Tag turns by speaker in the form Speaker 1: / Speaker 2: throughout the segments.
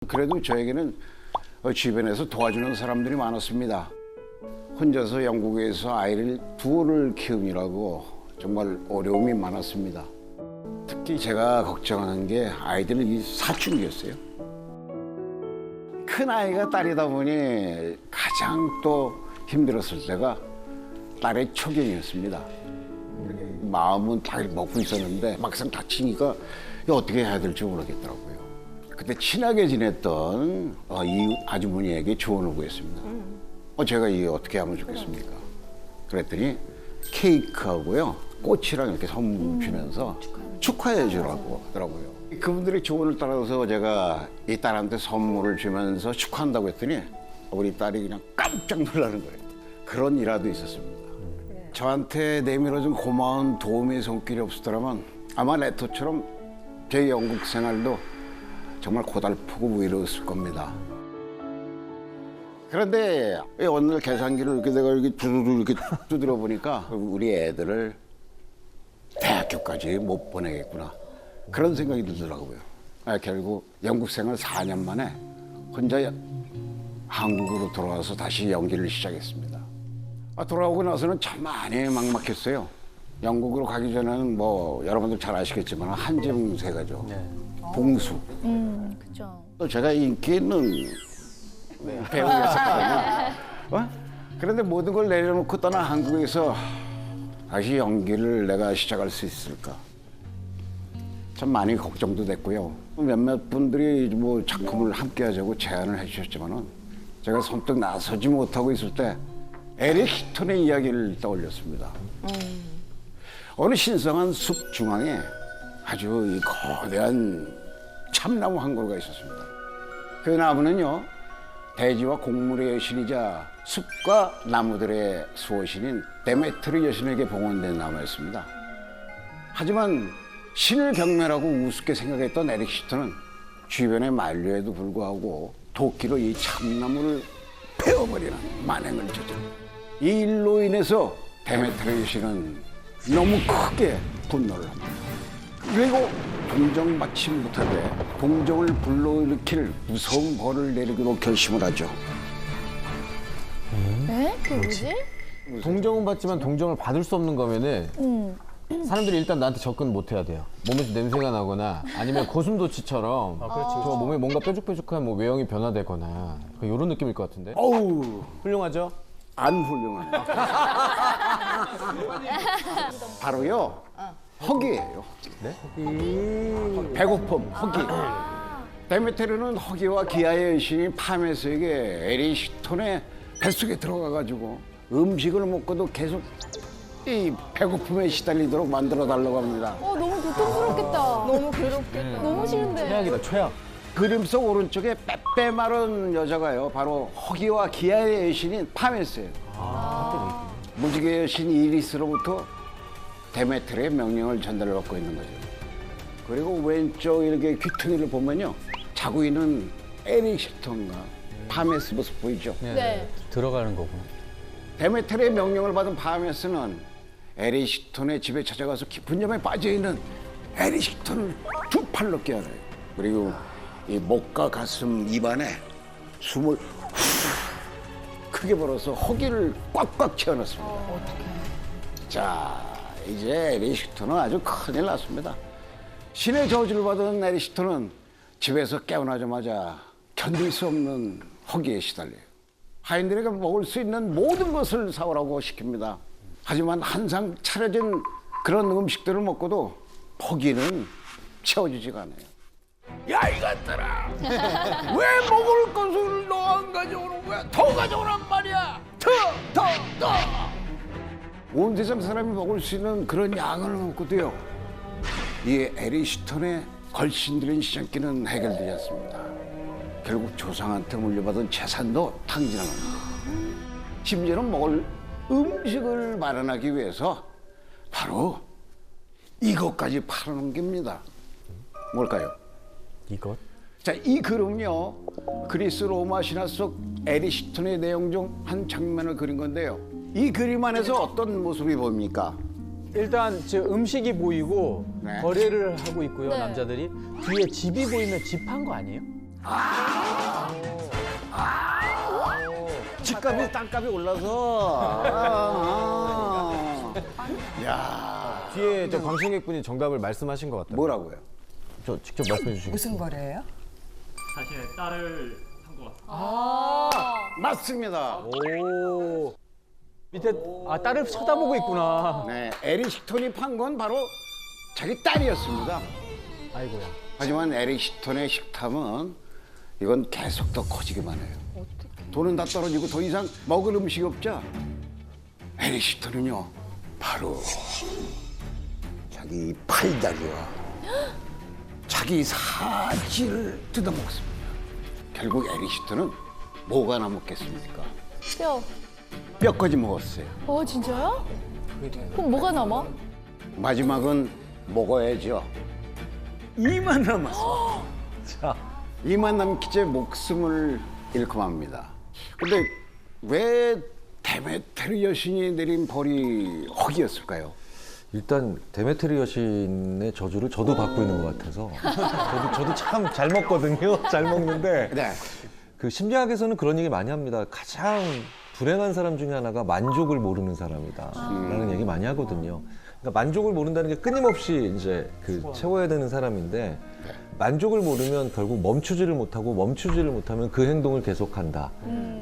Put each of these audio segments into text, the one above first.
Speaker 1: 그래도 저에게는 주변에서 도와주는 사람들이 많았습니다. 혼자서 영국에서 아이를 둘을 키우느라고 정말 어려움이 많았습니다. 특히 제가 걱정하는 게 아이들이 사춘기였어요. 큰 아이가 딸이다 보니 가장 또 힘들었을 때가 딸의 초경이었습니다. 마음은 다 먹고 있었는데 막상 다치니까 이거 어떻게 해야 될지 모르겠더라고요. 그때 친하게 지냈던 이 아주머니에게 조언을 구했습니다. 제가 이게 어떻게 하면 좋겠습니까? 그랬더니 케이크하고요 꽃이랑 이렇게 선물 주면서 축하해 주라고 하더라고요. 그분들의 조언을 따라서 제가 이 딸한테 선물을 주면서 축하한다고 했더니 우리 딸이 그냥 깜짝 놀라는 거예요. 그런 일화도 있었습니다. 저한테 내밀어준 고마운 도움의 손길이 없었더라면 아마 레토처럼 제 영국 생활도 정말 고달프고 무의로웠을 겁니다. 그런데 어느 날 계산기를 이렇게 내가 이렇게 두두두 이렇게 두드려 보니까 우리 애들을 대학교까지 못 보내겠구나 그런 생각이 들더라고요. 결국 영국 생활 4년 만에 혼자 한국으로 돌아와서 다시 연기를 시작했습니다. 돌아오고 나서는 참 많이 막막했어요. 영국으로 가기 전에는 뭐 여러분들 잘 아시겠지만 한정세가죠. 네. 봉수.
Speaker 2: 그렇죠.
Speaker 1: 또 제가 인기 있는 배우였었거든요. 그런데 모든 걸 내려놓고 떠난 한국에서 다시 연기를 내가 시작할 수 있을까? 참 많이 걱정도 됐고요. 몇몇 분들이 뭐 작품을 함께 하자고 제안을 해주셨지만은 제가 선뜻 나서지 못하고 있을 때 에릭 히톤의 이야기를 떠올렸습니다. 어느 신성한 숲 중앙에 아주 이 거대한 참나무 한 그루가 있었습니다. 그 나무는요, 대지와 곡물의 여신이자 숲과 나무들의 수호신인 데메트르 여신에게 봉헌된 나무였습니다. 하지만 신을 경멸하고 우습게 생각했던 에릭 시터는 주변의 만류에도 불구하고 도끼로 이 참나무를 베어버리는 만행을 저질렀습니다. 이 일로 인해서 데메트르 여신은 너무 크게 분노를 합니다. 그리고 동정받지 못하게 동정을 불러일으킬 무서운 벌을 내리기로 결심을 하죠.
Speaker 2: 에? 그게 뭐지?
Speaker 3: 동정은 받지만 동정을 받을 수 없는 거면은 사람들이 일단 나한테 접근 못 해야 돼요. 몸에서 냄새가 나거나 아니면 고슴도치처럼 저 몸에 뭔가 뾰족뾰족한 뭐 외형이 변화되거나 이런 느낌일 것 같은데.
Speaker 1: 어우,
Speaker 3: 훌륭하죠?
Speaker 1: 안 훌륭합니다. 바로요, 허기예요. 네? 배고픔, 허기. 데메테르는 허기와 기아의 여신인 파메스에게 에릭 시톤의 뱃속에 들어가가지고 음식을 먹고도 계속 이 배고픔에 시달리도록 만들어 달라고 합니다.
Speaker 2: 너무 고통스럽겠다. 너무 괴롭겠다. 너무 싫은데.
Speaker 3: 최악이다, 최악.
Speaker 1: 그림 속 오른쪽에 빼빼 마른 여자가요, 바로 허기와 기아의 여신인 파메스예요. 무지개 여신 이리스로부터 데메트르의 명령을 전달받고 있는 거죠. 그리고 왼쪽 이렇게 귀퉁이를 보면요, 자고 있는 에릭 시톤과 파메스 모습 보이죠?
Speaker 2: 네.
Speaker 4: 들어가는 거구나.
Speaker 1: 데메트르의 명령을 받은 파메스는 에릭 시톤의 집에 찾아가서 깊은 잠에 빠져있는 에릭 시톤을 두 팔로 깨어나요. 그리고 이 목과 가슴, 입안에 숨을 크게 불어서 허기를 꽉꽉 채워넣습니다. 자, 이제 에릭 시톤은 아주 큰일 났습니다. 신의 저주를 받은 에릭 시톤은 집에서 깨어나자마자 견딜 수 없는 허기에 시달려요. 하인들에게 먹을 수 있는 모든 것을 사오라고 시킵니다. 하지만 항상 차려진 그런 음식들을 먹고도 허기는 채워지지가 않아요. 야, 이것들아! 왜 먹을 것을 너 안 가져오는 거야? 더 가져오란 말이야! 더! 온 세상 사람이 먹을 수 있는 그런 양을 먹고도요, 이 에릭 시톤의 걸신들인 시장기는 해결되지 않습니다. 결국 조상한테 물려받은 재산도 탕진합니다. 심지어는 먹을 음식을 마련하기 위해서 바로 이것까지 팔아넘깁니다. 뭘까요?
Speaker 4: 이것?
Speaker 1: 자, 이 그림은요, 그리스 로마 신화 속 에릭 시톤의 내용 중 한 장면을 그린 건데요. 이 그림 안에서 어떤 모습이 보입니까?
Speaker 4: 일단 저 음식이 보이고
Speaker 1: 네.
Speaker 4: 거래를 하고 있고요,
Speaker 2: 네.
Speaker 4: 남자들이. 뒤에 집이 보이면 집 한 거 아니에요?
Speaker 1: 집값이 땅값이 올라서. 야,
Speaker 3: 뒤에 저 방청객분이 정답을 말씀하신 것 같아요.
Speaker 1: 뭐라고요?
Speaker 3: 저 직접 말씀해 주시겠어요?
Speaker 5: 무슨 거래예요?
Speaker 6: 자신의 딸을 한 것 같아요.
Speaker 1: 맞습니다.
Speaker 4: 오. 밑에 딸을 쳐다보고 있구나.
Speaker 1: 네, 에릭 시톤이 판 건 바로 자기 딸이었습니다.
Speaker 4: 아이고야.
Speaker 1: 하지만 에릭 시톤의 식탐은 이건 계속 더 커지기만 해요. 돈은 다 떨어지고 더 이상 먹을 음식이 없자 에릭 시톤은요 바로 자기 팔다리와 자기 사지를 뜯어먹습니다. 결국 에릭 시톤은 뭐가 남았겠습니까?
Speaker 2: 뼈.
Speaker 1: 뼈까지 먹었어요.
Speaker 2: 진짜요? 그럼 뭐가 남아?
Speaker 1: 마지막은 먹어야죠. 이만 남았어. 자, 이만 남기 제 목숨을 잃고 맙니다. 근데 왜 데메테르 여신이 내린 벌이 허기였을까요?
Speaker 7: 일단 데메테르 여신의 저주를 저도 받고 있는 것 같아서 저도 참 잘 먹거든요. 잘 먹는데
Speaker 1: 네.
Speaker 7: 그 심리학에서는 그런 얘기 많이 합니다. 가장 불행한 사람 중에 하나가 만족을 모르는 사람이다라는 얘기 많이 하거든요. 그러니까 만족을 모른다는 게 끊임없이 이제 그 채워야 되는 사람인데 만족을 모르면 결국 멈추지를 못하고 멈추지를 못하면 그 행동을 계속한다.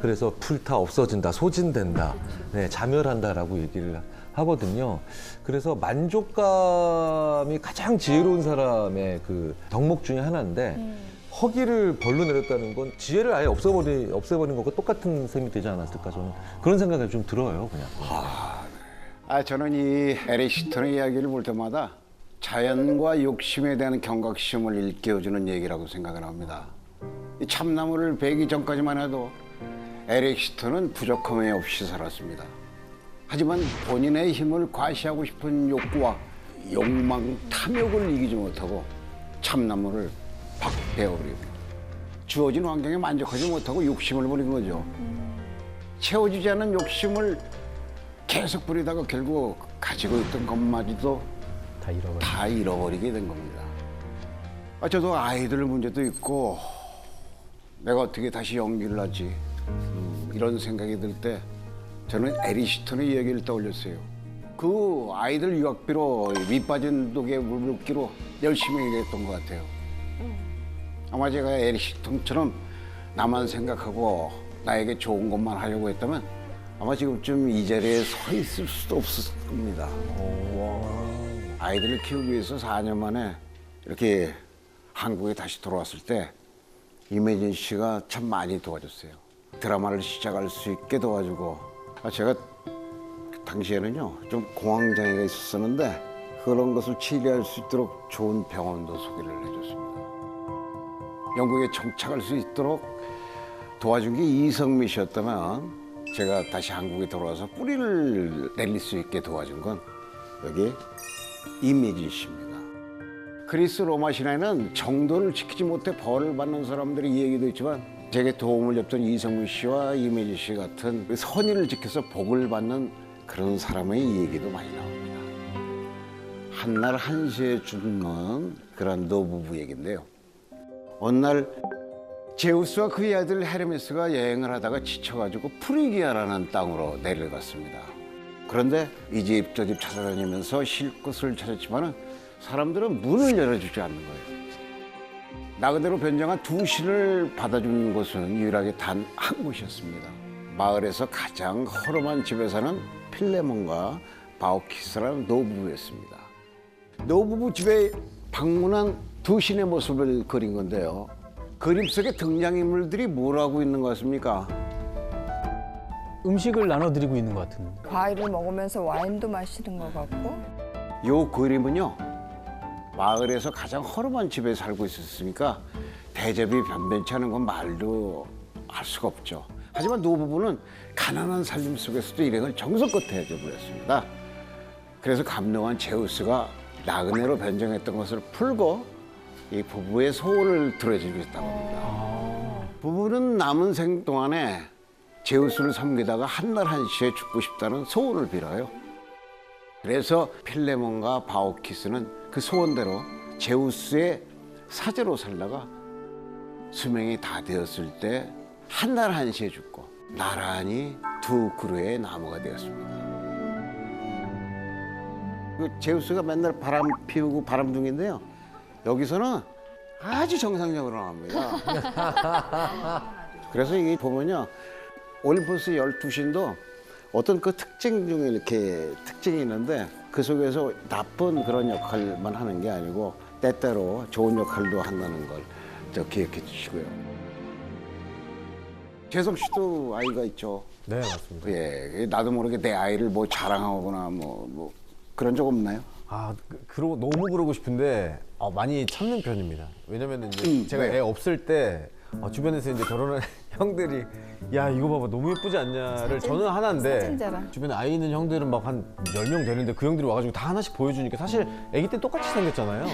Speaker 7: 그래서 불타 없어진다, 소진된다, 네, 자멸한다라고 얘기를 하거든요. 그래서 만족감이 가장 지혜로운 사람의 그 덕목 중에 하나인데 허기를 벌로 내렸다는 건 지혜를 아예 없애버린 것과 똑같은 셈이 되지 않았을까 저는 그런 생각이 좀 들어요, 그냥.
Speaker 1: 저는 이 에릭 시톤의 이야기를 볼 때마다 자연과 욕심에 대한 경각심을 일깨워주는 얘기라고 생각을 합니다. 이 참나무를 베기 전까지만 해도 에릭 시톤은 부족함이 없이 살았습니다. 하지만 본인의 힘을 과시하고 싶은 욕구와 욕망, 탐욕을 이기지 못하고 참나무를 팍 베어버립니다. 주어진 환경에 만족하지 못하고 욕심을 부린 거죠. 채워지지 않은 욕심을 계속 부리다가 결국 가지고 있던 것마저도 다 잃어버리게 된 겁니다. 저도 아이들 문제도 있고 내가 어떻게 다시 연기를 하지 이런 생각이 들 때 저는 에릭 시톤의 이야기를 떠올렸어요. 그 아이들 유학비로 밑빠진 독에 물 붓기로 열심히 일했던 것 같아요. 아마 제가 에릭 시톤처럼 나만 생각하고 나에게 좋은 것만 하려고 했다면 아마 지금쯤 이 자리에 서 있을 수도 없을 겁니다. 아이들을 키우기 위해서 4년 만에 이렇게 한국에 다시 돌아왔을 때 이매진 씨가 참 많이 도와줬어요. 드라마를 시작할 수 있게 도와주고 제가 당시에는요 좀 공황장애가 있었었는데 그런 것을 치료할 수 있도록 좋은 병원도 소개를 해줬습니다. 영국에 정착할 수 있도록 도와준 게 이성미 씨였다면 제가 다시 한국에 돌아와서 뿌리를 내릴 수 있게 도와준 건 여기 이매진 씨입니다. 그리스 로마 신화에는 정도를 지키지 못해 벌을 받는 사람들의 이야기도 있지만 제게 도움을 줬던 이성미 씨와 이매진 씨 같은 그 선의를 지켜서 복을 받는 그런 사람의 얘기도 많이 나옵니다. 한날 한시에 죽는 그런 노부부 얘기인데요. 어느 날 제우스와 그의 아들 헤르메스가 여행을 하다가 지쳐가지고 프리기아라는 땅으로 내려갔습니다. 그런데 이 집 저 집 찾아다니면서 쉴 곳을 찾았지만 사람들은 문을 열어주지 않는 거예요. 나그네로 변장한 두 신을 받아주는 곳은 유일하게 단 한 곳이었습니다. 마을에서 가장 허름한 집에 사는 필레몬과 바우키스라는 노부부였습니다. 노부부 집에 방문한 두 신의 모습을 그린 건데요. 그림 속의 등장인물들이 뭘 하고 있는 것 같습니까?
Speaker 4: 음식을 나눠드리고 있는 것 같은.
Speaker 5: 과일을 먹으면서 와인도 마시는 것 같고.
Speaker 1: 이 그림은요. 마을에서 가장 허름한 집에 살고 있었으니까 대접이 변변치 않은 건 말도 할 수가 없죠. 하지만 노부부는 가난한 삶 속에서도 일행을 정성껏 대접을 했습니다. 그래서 감동한 제우스가 나그네로 변장했던 것을 풀고 이 부부의 소원을 들어주겠다고 합니다. 부부는 남은 생 동안에 제우스를 섬기다가 한날 한시에 죽고 싶다는 소원을 빌어요. 그래서 필레몬과 바오키스는 그 소원대로 제우스의 사제로 살다가 수명이 다 되었을 때 한 날 한시에 죽고 나란히 두 그루의 나무가 되었습니다. 그 제우스가 맨날 바람 피우고 바람둥인데요. 여기서는 아주 정상적으로 나옵니다. 그래서 이게 보면요. 올림포스 12신도 어떤 그 특징 중에 이렇게 특징이 있는데 그 속에서 나쁜 그런 역할만 하는 게 아니고 때때로 좋은 역할도 한다는 걸 저 기억해 주시고요. 재성 씨도 아이가 있죠.
Speaker 3: 네, 맞습니다.
Speaker 1: 예, 나도 모르게 내 아이를 뭐 자랑하거나 뭐 그런 적 없나요?
Speaker 3: 너무 그러고 싶은데 많이 참는 편입니다. 왜냐면 이제 제가
Speaker 1: 네.
Speaker 3: 애 없을 때 주변에서 이제 결혼한 형들이 야 이거 봐봐 너무 예쁘지 않냐를 저는 하나인데
Speaker 5: 사진 자랑.
Speaker 3: 주변에 아이 있는 형들은 막 한 10명 되는데 그 형들이 와가지고 다 하나씩 보여주니까 사실 아기 때 똑같이 생겼잖아요.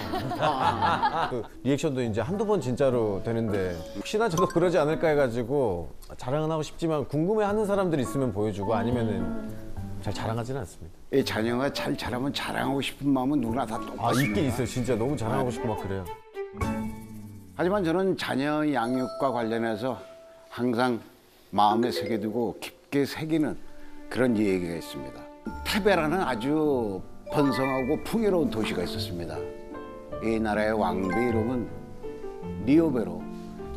Speaker 3: 그 리액션도 이제 한두 번 진짜로 되는데 혹시나 저도 그러지 않을까 해가지고 자랑은 하고 싶지만 궁금해하는 사람들이 있으면 보여주고 아니면은 잘 자랑하지는 않습니다.
Speaker 1: 이 자녀가 잘 자라면 자랑하고 싶은 마음은 누구나 다 똑같습니다.
Speaker 3: 있긴 있어요. 진짜 너무 자랑하고 싶고 막 그래요.
Speaker 1: 하지만 저는 자녀 양육과 관련해서 항상 마음에 새겨두고 깊게 새기는 그런 얘기가 있습니다. 테베라는 아주 번성하고 풍요로운 도시가 있었습니다. 이 나라의 왕비의 이름은 니오베로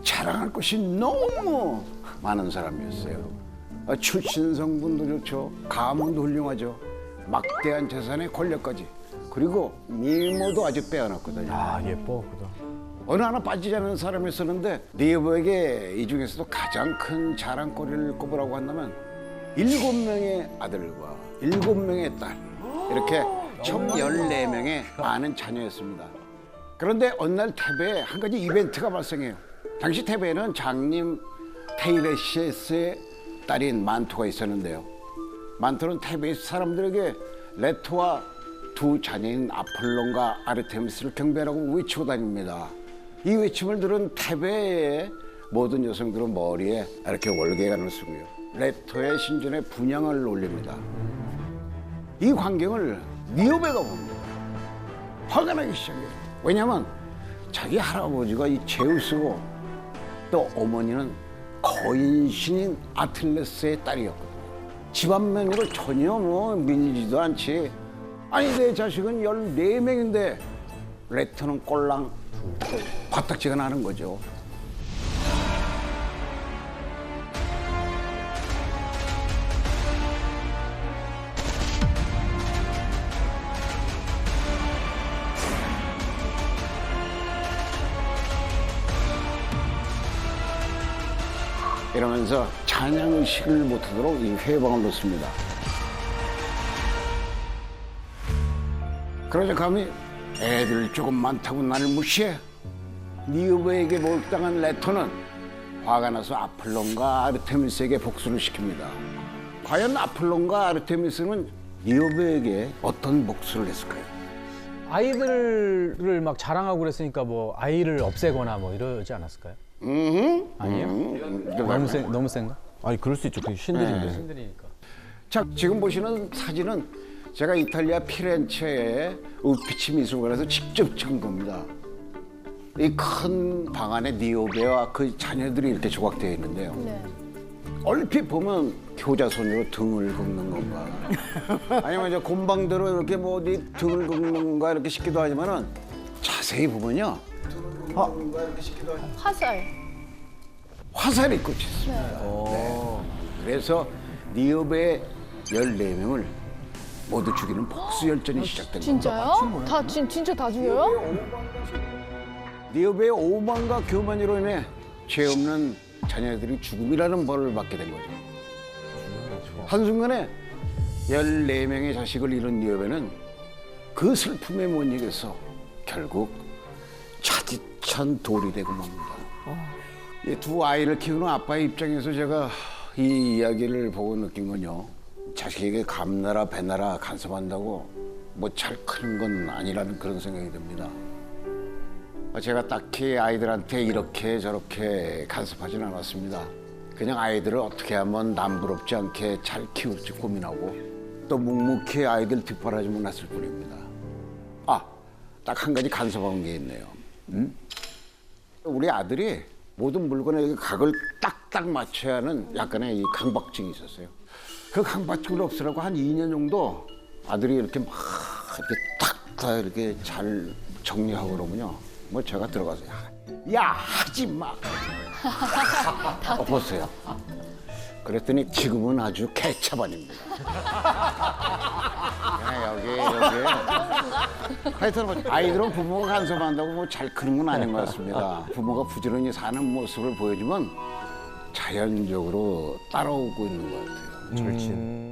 Speaker 1: 자랑할 것이 너무 많은 사람이었어요. 출신 성분도 좋죠. 가문도 훌륭하죠. 막대한 재산의 권력까지. 그리고 미모도 아주 빼어났거든요.
Speaker 3: 예뻐 그다.
Speaker 1: 어느 하나 빠지지 않는 사람이 있었는데 니오베에게 이 중에서도 가장 큰 자랑거리를 꼽으라고 한다면 7명의 아들과 7명의 딸 이렇게 총 14명의 많은 자녀였습니다. 그런데 어느 날 테베에 한 가지 이벤트가 발생해요. 당시 테베에는 장님 테이레시스의 딸인 만토가 있었는데요. 만토는 테베 사람들에게 레토와 두 자녀인 아폴론과 아르테미스를 경배하라고 외치고 다닙니다. 이 외침을 들은 테베의 모든 여성들은 머리에 이렇게 월계관을 쓰고요. 레토의 신전에 분향을 올립니다. 이 광경을 니오베가 봅니다. 화가 나기 시작해요. 왜냐하면 자기 할아버지가 이 제우스고 또 어머니는 거인신인 아틀레스의 딸이었거든요. 집안 명예를 전혀 밀리지도 않지. 아니 내 자식은 14명인데 레토는 꼴랑 바닥지가 나는 거죠. 이러면서 찬양의식을 못하도록 이 회방을 놓습니다. 그러자 감히 애들 조금 많다고 나를 무시해? 니오베에게 몰당한 레토는 화가 나서 아폴론과 아르테미스에게 복수를 시킵니다. 과연 아폴론과 아르테미스는 니오베에게 어떤 복수를 했을까요?
Speaker 4: 아이들을 막 자랑하고 그랬으니까 뭐 아이를 없애거나 뭐 이러지 않았을까요? 아니에요? 너무 센가?
Speaker 3: 아니 그럴 수 있죠. 그 신들인데.
Speaker 4: 신들이니까.
Speaker 1: 자, 지금 보시는 사진은 제가 이탈리아 피렌체의 우피치 미술관에서 직접 찍은 겁니다. 이 큰 방 안에 니오베와 그 자녀들이 이렇게 조각되어 있는데요.
Speaker 2: 네.
Speaker 1: 얼핏 보면 효자손으로 등을 긁는 건가 아니면 이제 곰방대로 이렇게 뭐 네 등을 긁는 건가 이렇게 싶기도 하지만은 자세히 보면요.
Speaker 2: 화살.
Speaker 1: 화살이 꽂혀 있습니다. 네. 그래서 니오베의 14명을 모두 죽이는 복수열전이 시작된 겁니다.
Speaker 2: 진짜요? 진짜 다 죽여요?
Speaker 1: 니오베의 오만과 교만으로 인해 죄 없는 자녀들이 죽음이라는 벌을 받게 된 거죠. 한순간에 14명의 자식을 잃은 니오베는 그 슬픔에 못 이겨서 결국 차디찬 돌이 되고 맙니다. 이 두 아이를 키우는 아빠의 입장에서 제가 이 이야기를 보고 느낀 건요. 자식에게 감나라 배나라 간섭한다고 뭐 잘 크는 건 아니라는 그런 생각이 듭니다. 제가 딱히 아이들한테 이렇게 저렇게 간섭하진 않았습니다. 그냥 아이들을 어떻게 하면 남부럽지 않게 잘 키울지 고민하고 또 묵묵히 아이들 뒷바라지만 했을 뿐입니다. 딱 한 가지 간섭한 게 있네요. 우리 아들이 모든 물건에 이렇게 각을 딱딱 맞춰야 하는 약간의 이 강박증이 있었어요. 그 강박증을 없애라고 한 2년 정도 아들이 이렇게 막 이렇게 탁 다 이렇게 잘 정리하고 그러면요. 뭐 제가 들어가서 야 하지 마. 엎었어요. 그랬더니 지금은 아주 개차반입니다. 야, 여기. 하여튼 뭐 아이들은 부모가 간섭한다고 뭐 잘 크는 건 아닌 것 같습니다. 부모가 부지런히 사는 모습을 보여주면 자연적으로 따라오고 있는 것 같아요.
Speaker 4: 절친.